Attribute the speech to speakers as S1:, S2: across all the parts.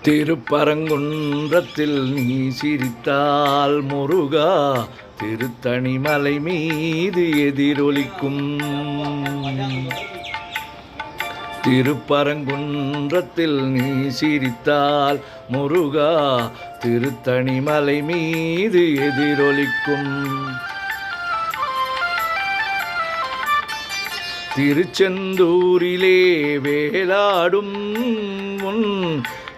S1: திருப்பரங்குன்றத்தில் நீ சிரித்தால் முருகா திருத்தணிமலை மீது எதிரொலிக்கும். திருப்பரங்குன்றத்தில் நீ சிரித்தால் முருகா திருத்தணிமலை மீது எதிரொலிக்கும். திருச்செந்தூரிலே வேலாடும் உன்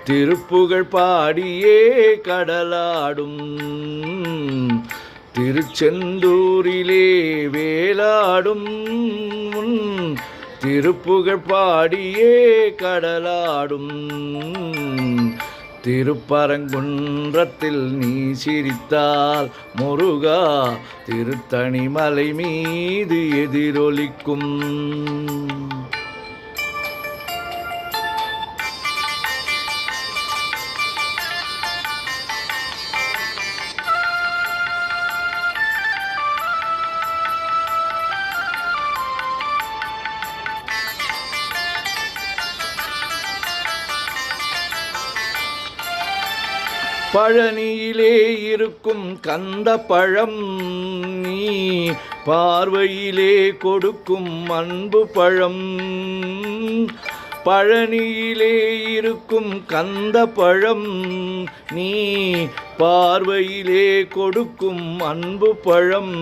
S1: திருப்புகழ் பாடியே கடலாடும். திருச்செந்தூரிலே வேலாடும் உன் திருப்புகழ் பாடியே கடலாடும். திருப்பரங்குன்றத்தில் நீ சிரித்தால் முருகா திருத்தணிமலை மீது எதிரொலிக்கும். பழனியிலே இருக்கும் கந்த பழம் நீ பார்வையிலே கொடுக்கும் அன்பு பழம். பழனியிலே இருக்கும் கந்த பழம் நீ பார்வையிலே கொடுக்கும் அன்பு பழம்.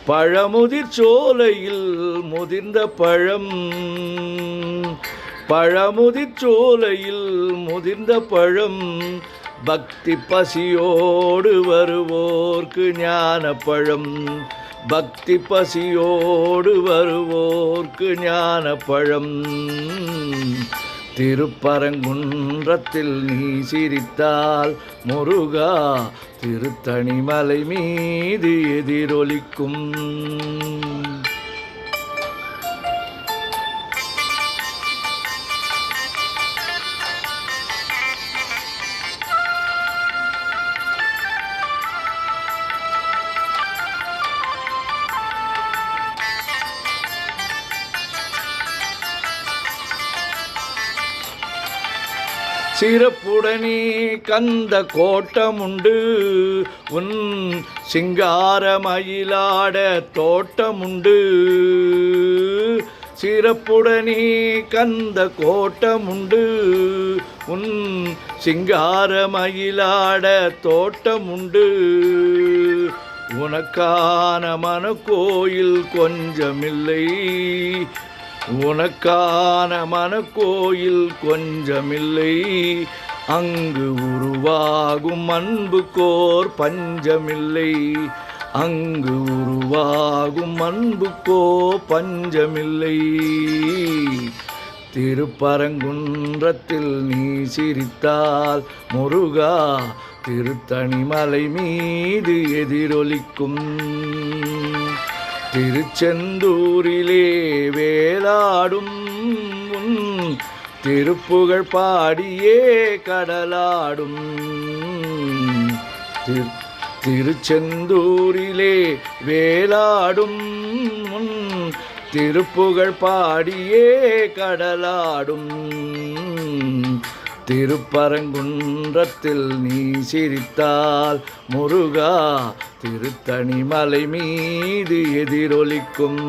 S1: பழமுதிர் சோலையில் முதிர்ந்த பழம். பழமுதிர் சோலையில் முதிர்ந்த பழம். பக்தி பசியோடு வருவோர்க்கு ஞான பழம். பக்தி பசியோடு வருவோர்க்கு ஞான பழம். திருப்பரங்குன்றத்தில் நீ சிரித்தால் முருகா திருத்தணிமலை மீது எதிரொலிக்கும். சிறப்புடனே கந்த கோட்டமுண்டு உன் சிங்காரமயிலாட தோட்டமுண்டு. சிறப்புடனே கந்த கோட்டமுண்டு உன் சிங்காரமயிலாட தோட்டமுண்டு. உனக்கான மனக்கோயில் கொஞ்சமில்லை. உனக்கான மனக்கோயில் கொஞ்சமில்லை. அங்கு உருவாகும் அன்புக்கோர் பஞ்சமில்லை. அங்கு உருவாகும் அன்புக்கோ பஞ்சமில்லை. திருப்பரங்குன்றத்தில் நீ சிரித்தால் முருகா திருத்தணிமலை மீது எதிரொலிக்கும். திருச்செந்தூரிலே வேலாடும் உன் திருப்புகழ் பாடியே கடலாடும். திருச்செந்தூரிலே வேலாடும் உன் திருப்புகழ் பாடியே கடலாடும். திருப்பரங்குன்றத்தில் நீ சிரித்தால் முருகா திருத்தணிமலை மீது எதிரொலிக்கும்.